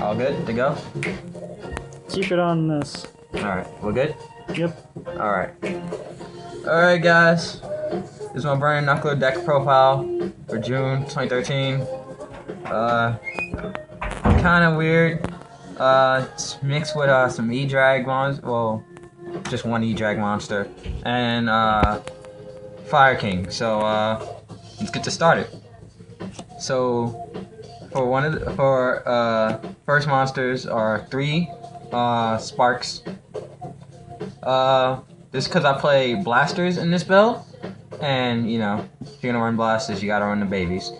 All good to go? Keep it on this. Alright, we're good? Yep. Alright. Alright, guys. This is my Burning Knuckler deck profile for June 2013. Kind of weird. It's mixed with some E-Drag monsters. Well, just one E-Drag monster. And Fire King. So, let's get this started. So, for first monsters are 3 Sparks. This is because I play blasters in this build, and you know, if you're gonna run blasters, you gotta run the babies.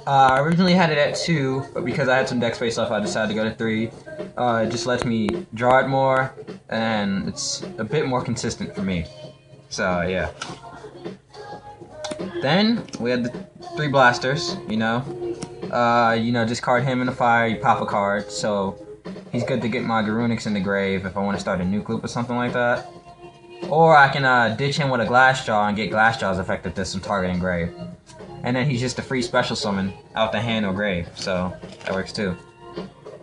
I originally had it at 2, but because I had some deck space left, I decided to go to 3. It just lets me draw it more, and it's a bit more consistent for me. So yeah. Then we had the 3 blasters. You know, discard him in the fire. You pop a card, so he's good to get my Garunix in the grave if I want to start a nuke loop or something like that. Or I can ditch him with a Glassjaw and get Glassjaw's effect at this from targeting grave. And then he's just a free special summon out the hand or grave, so that works too.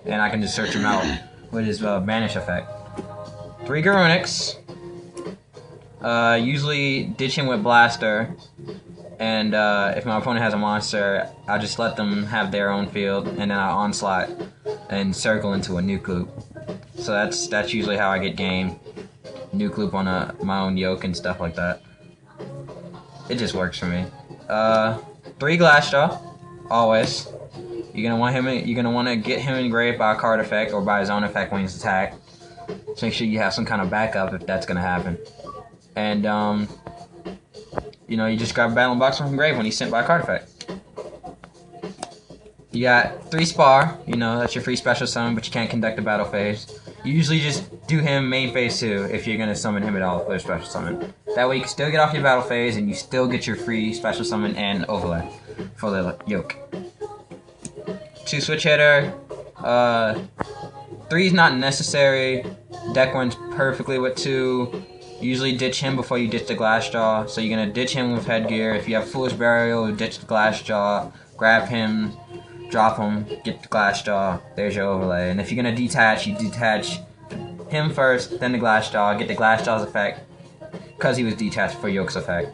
And I can just search him out with his banish effect. 3 Garunix. Usually ditch him with Blaster. And if my opponent has a monster, I'll just let them have their own field, and then I'll onslaught and circle into a nuke loop. So that's usually how I get game. Nuke loop on my own yoke and stuff like that. It just works for me. 3 Glassjaw, always. You're gonna want to get him engraved by a card effect or by his own effect when he's attacked. So make sure you have some kind of backup if that's gonna happen. And you just grab a Battlen box from grave when he's sent by a card effect. You got 3 Spar, that's your free special summon, but you can't conduct a battle phase. You usually just do him main phase 2 if you're gonna summon him at all for a special summon. That way you can still get off your battle phase and you still get your free special summon and overlay for the yoke. 2 switch hitter. 3 is not necessary. Deck runs perfectly with 2. Usually ditch him before you ditch the Glassjaw. So you're gonna ditch him with headgear. If you have Foolish Burial, ditch the Glassjaw, grab him, drop him, get the Glassjaw. There's your overlay. And if you're gonna detach, you detach him first, then the Glassjaw, get the Glassjaw's effect, because he was detached for Yoke's effect.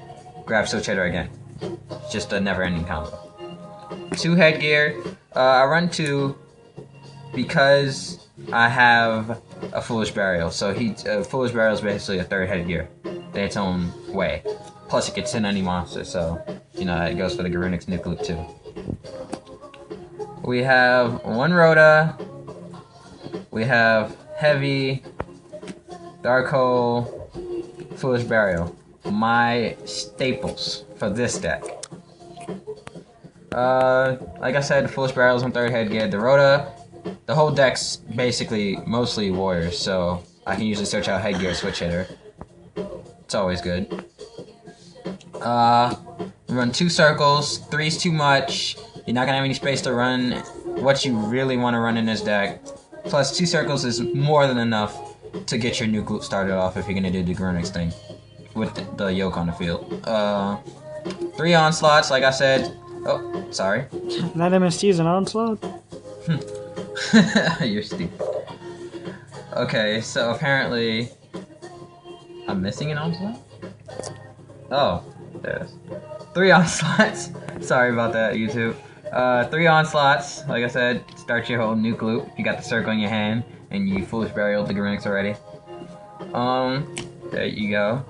Grab Switch Hitter again. It's just a never-ending combo. 2 headgear. I run 2 because I have a Foolish Burial. So Foolish Burial is basically a 3rd headgear in its own way. Plus it gets in any monster, so it goes for the Garunix nuke loop too. We have 1 Rhoda. We have Heavy, Dark Hole, Foolish Burial. My staples for this deck. Like I said, Foolish Burial is on 3rd headgear. The Rhoda, the whole deck's basically mostly warriors, so I can usually search out headgear switch hitter. It's always good. Run 2 circles. 3's too much. You're not gonna have any space to run what you really want to run in this deck. Plus 2 circles is more than enough to get your nuke loop started off if you're gonna do the Garunix thing with the yoke on the field. 3 onslaughts, like I said. Oh, sorry. That MST is an onslaught? You're stupid. Okay, so apparently I'm missing an onslaught? Oh, there it is. 3 onslaughts. Sorry about that, YouTube. 3 onslaughts. Like I said, start your whole nuke loop. You got the circle in your hand, and you Foolish Burial the Garunix already. There you go.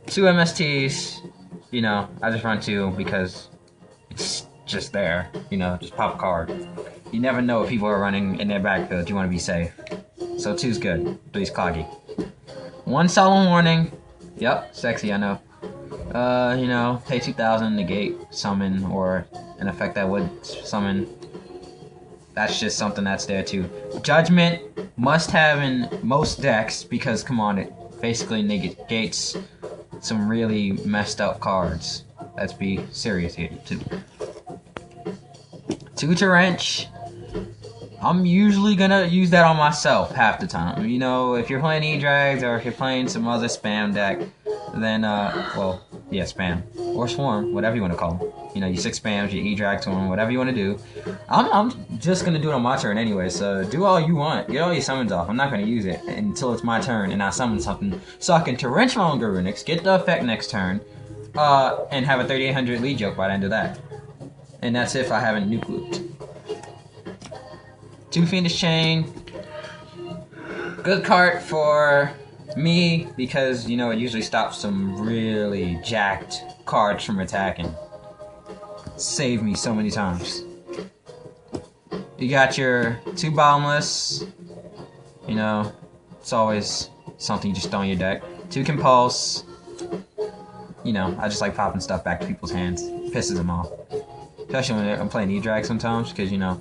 2 MSTs. I just run 2 because it's just there. Just pop a card. You never know if people are running in their backfield. You want to be safe. So 2's good. 3's cloggy. 1 Solemn Warning. Yep, sexy, I know. Pay 2,000, negate, summon, or an effect that would summon. That's just something that's there too. Judgment must have in most decks because, come on, it basically negates some really messed up cards. Let's be serious here too. 2 to wrench. I'm usually gonna use that on myself half the time. If you're playing E-Drags or if you're playing some other spam deck, then, Yeah, spam. Or swarm, whatever you want to call them. You know, you 6 spams, you E-drag to them, whatever you want to do. I'm just going to do it on my turn anyway, so do all you want. Get all your summons off. I'm not going to use it until it's my turn and I summon something. So I can torrential on Garunix, get the effect next turn, and have a 3800 lead joke by the end of that. And that's if I haven't nuke looped. 2 Fiendish Chain. Good card for me because, you know, it usually stops some really jacked cards from attacking. Saved me so many times. You got your 2 Bottomless. You know, it's always something you just throw in your deck. 2 Compulse. You know, I just like popping stuff back to people's hands. Pisses them off. Especially when I'm playing E-Drag sometimes, because, you know,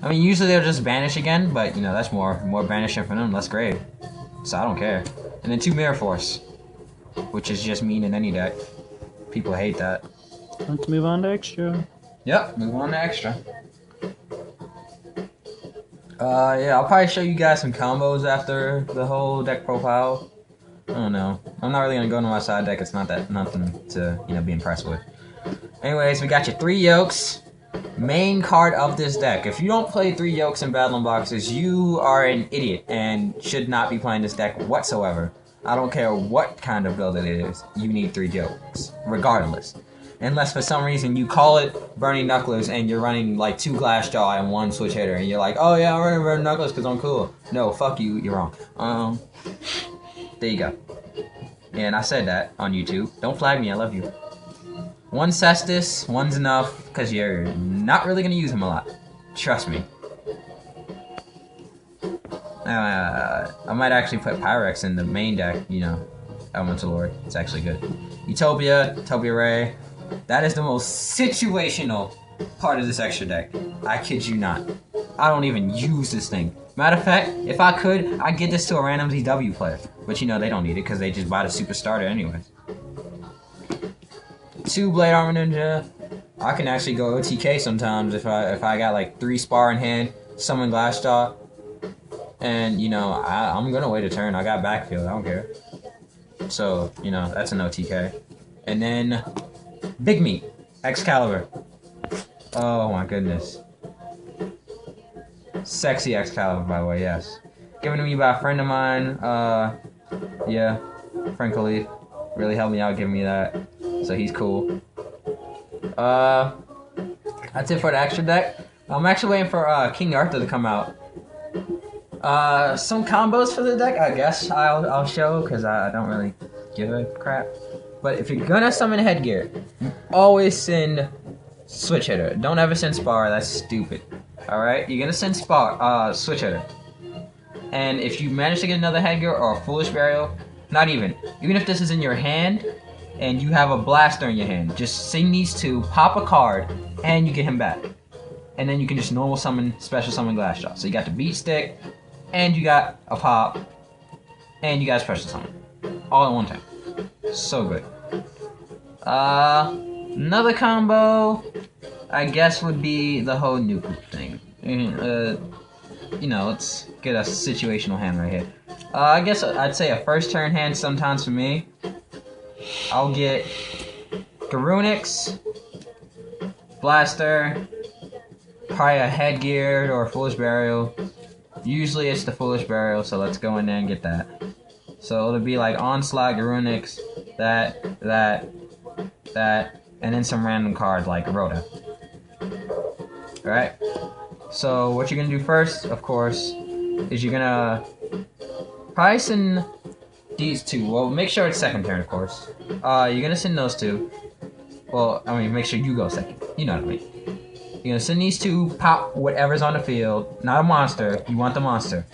I mean, usually they'll just banish again, but, you know, that's more banishing for them, less grave. So I don't care. And then 2 Mirror Force, which is just mean in any deck. People hate that. Let's move on to extra. Yep, move on to extra. Yeah, I'll probably show you guys some combos after the whole deck profile. I don't know. I'm not really gonna go into my side deck. It's not that nothing to, you know, be impressed with. Anyways, we got your 3 Yokes. Main card of this deck. If you don't play 3 Yokes in Battlen boxes, you are an idiot and should not be playing this deck whatsoever. I don't care what kind of build it is, you need 3 Yokes, regardless. Unless for some reason you call it Burning Knucklers and you're running like 2 Glassjaw and 1 Switch Hitter and you're like, oh yeah, I'm running Burning Knucklers because I'm cool. No, fuck you, you're wrong. There you go. And I said that on YouTube. Don't flag me, I love you. 1 Cestus, 1's enough, because you're not really going to use him a lot. Trust me. I might actually put Pyrex in the main deck, you know, Elemental Lord. It's actually good. Utopia Ray. That is the most situational part of this extra deck. I kid you not. I don't even use this thing. Matter of fact, if I could, I'd get this to a random ZW player. But you know, they don't need it, because they just buy the Super Starter anyways. 2 Blade Armor Ninja. I can actually go OTK sometimes if I got like 3 Spar in hand, summon Glassjaw, and you know I'm gonna wait a turn. I got backfield. I don't care. So you know that's an OTK. And then Big Meat Excalibur. Oh my goodness. Sexy Excalibur, by the way. Yes. Given to me by a friend of mine. Yeah, Frank Khalif really helped me out giving me that. So he's cool. That's it for the extra deck. I'm actually waiting for King Arthur to come out. Some combos for the deck, I guess I'll show, because I don't really give a crap. But if you're gonna summon Headgear, always send Switch Hitter. Don't ever send Spar, that's stupid. Alright? You're gonna send Switch Hitter. And if you manage to get another Headgear or a Foolish Burial, not even if this is in your hand, and you have a blaster in your hand, just sing these 2, pop a card, and you get him back. And then you can just normal summon, special summon Glassjaw. So you got the Beat Stick, and you got a pop, and you got a special summon. All in one time. So good. Another combo, I guess, would be the whole nuke loop thing. You know, let's get a situational hand right here. I guess I'd say a first turn hand sometimes for me. I'll get Garunix, Blaster, probably a Headgear or a Foolish Burial. Usually it's the Foolish Burial, so let's go in there and get that. So it'll be like Onslaught, Garunix, that, and then some random cards like Rhoda. Alright? So what you're gonna do first, of course, is you're gonna probably send these 2. Well, make sure it's second turn, of course. You're gonna send those 2. Well, I mean, make sure you go second. You know what I mean. You're gonna send these 2, pop whatever's on the field. Not a monster. You want the monster.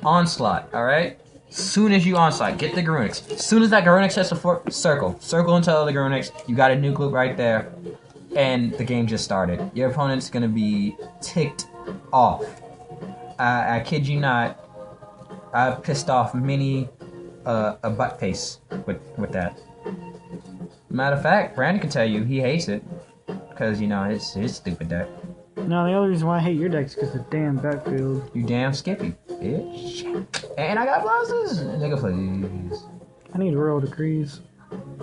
Onslaught, alright? Soon as you onslaught, get the Garunix. As soon as that Garunix hits the circle. Circle until the Garunix. You got a nuke loop right there. And the game just started. Your opponent's gonna be ticked off. I kid you not. I've pissed off many a butt face with that. Matter of fact, Brandon can tell you he hates it because you know his stupid deck. No, the other reason why I hate your deck is because of the damn backfield. You damn Skippy, bitch. And I got blasters, nigga, please. I need Royal Decrees.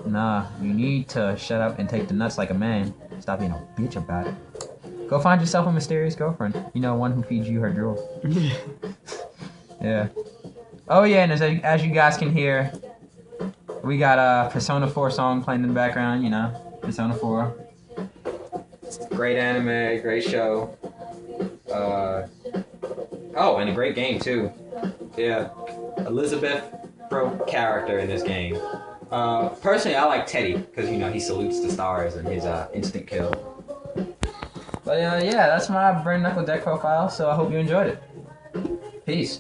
Nah, you need to shut up and take the nuts like a man. Stop being a bitch about it. Go find yourself a mysterious girlfriend. You know, one who feeds you her drool. Yeah. Oh yeah, and as you guys can hear, we got a Persona 4 song playing in the background. You know, Persona 4. Great anime, great show. Oh, and a great game too. Yeah, Elizabeth broke character in this game. Personally, I like Teddy because you know he salutes the stars and his instant kill. But yeah, that's my Brain Knuckle deck profile. So I hope you enjoyed it. Peace.